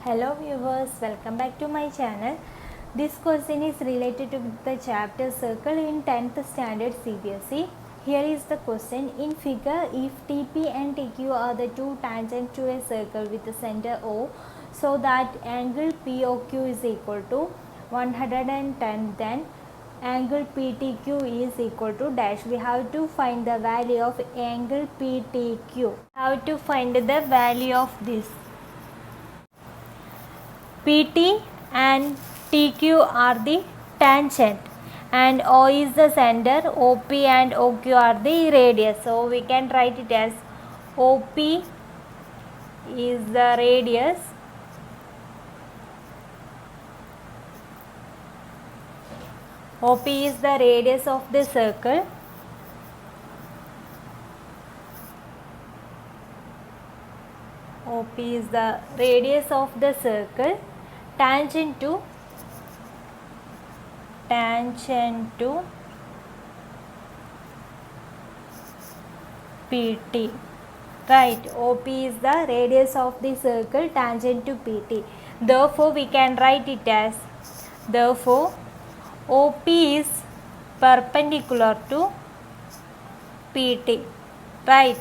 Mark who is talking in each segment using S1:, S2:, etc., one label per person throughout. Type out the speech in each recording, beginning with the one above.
S1: Hello viewers, welcome back to my channel. This question is related to the chapter Circle in 10th standard CBSE. Here is the question. In figure, if TP and TQ are the two tangents to a circle with the center O, so that angle POQ is equal to 110, then angle PTQ is equal to dash. We have to find the value of angle PTQ. How to find the value of this? PT and TQ are the tangent and O is the center, OP and OQ are the radius. So we can write it as OP is the radius, OP is the radius of the circle, OP is the radius of the circle, tangent to PT. Right, OP is the radius of the circle, tangent to PT. Therefore, we can write it as, therefore, OP is perpendicular to PT. Right.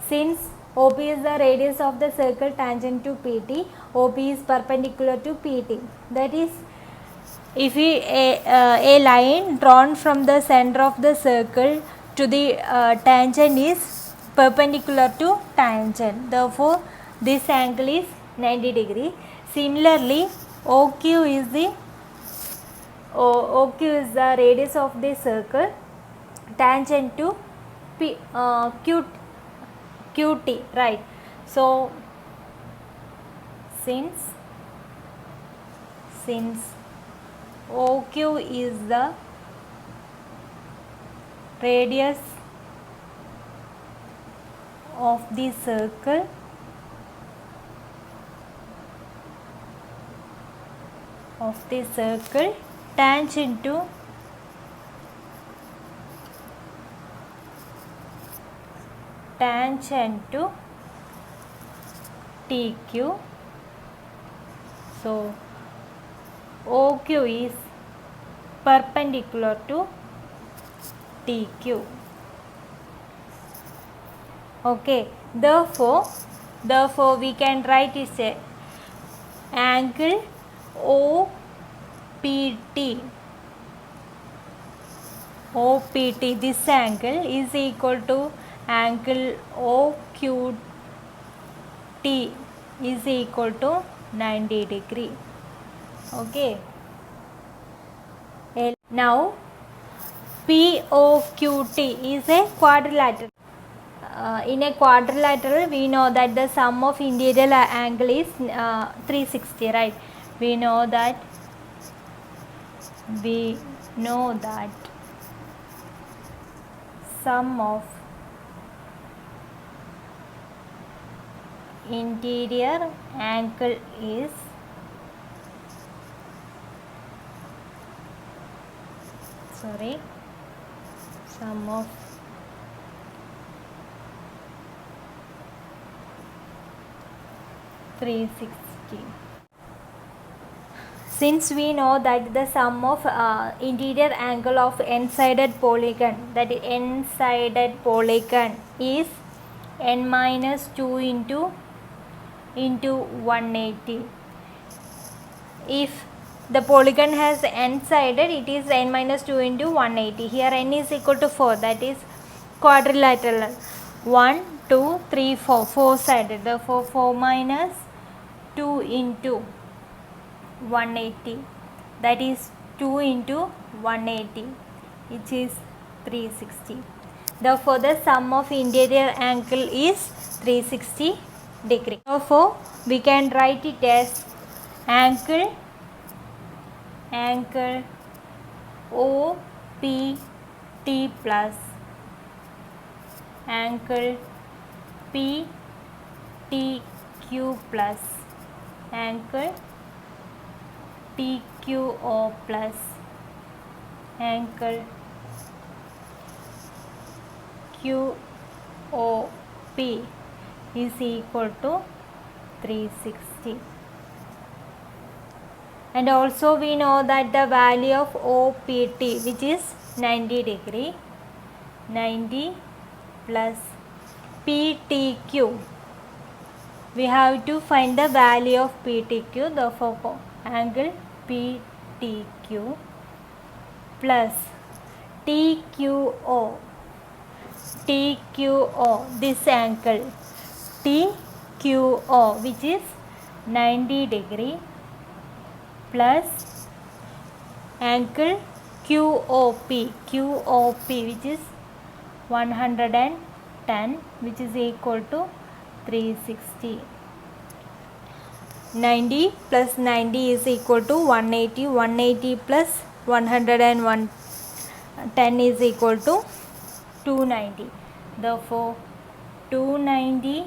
S1: Since OP is the radius of the circle tangent to PT, OP is perpendicular to PT. That is, if a line drawn from the center of the circle to the tangent is perpendicular to tangent. Therefore, this angle is 90 degree. Similarly, OQ is the radius of the circle tangent to QT, right? So since OQ is the radius of the circle, tangent to TQ. So OQ is perpendicular to TQ. Okay, therefore we can write it as angle OPT, this angle is equal to angle OQT is equal to 90 degree. Okay. Now POQT is a quadrilateral. In a quadrilateral, we know that the sum of interior angle is 360, right? We know that sum of interior angle is sum of (360). Since we know that the sum of interior angle of n-sided polygon, that is n-sided polygon, is n minus 2 into 180. If the polygon has n-sided, it is n minus 2 into 180. Here n is equal to 4, that is quadrilateral. 1, 2, 3, 4, 4-sided. Therefore, 4 minus 2 into 180, that is 2 into 180, which is 360. Therefore, the sum of interior angle is 360 degree. Therefore, we can write it as angle OPT plus angle PTQ plus angle PQO plus angle QOP is equal to 360. And also we know that the value of OPT, which is 90 degree, 90 plus PTQ. We have to find the value of PTQ. Therefore, angle PTQ plus TQO. TQO, this angle TQO, which is 90 degree, plus angle QOP, which is 110, which is equal to 360. 90 plus 90 is equal to 180. 180 plus 110 is equal to 290. Therefore, 290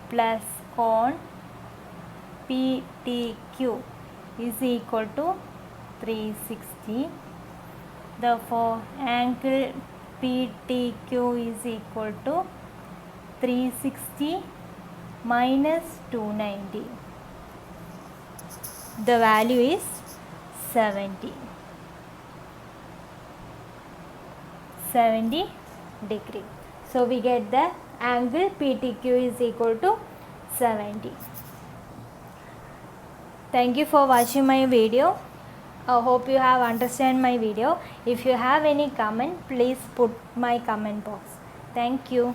S1: plus cone PTQ is equal to 360. Therefore, angle PTQ is equal to 360 minus 290. The value is 70 degree. So we get the angle PTQ is equal to 70. Thank you for watching my video. I hope you have understand my video. If you have any comment, please put my comment box. Thank you.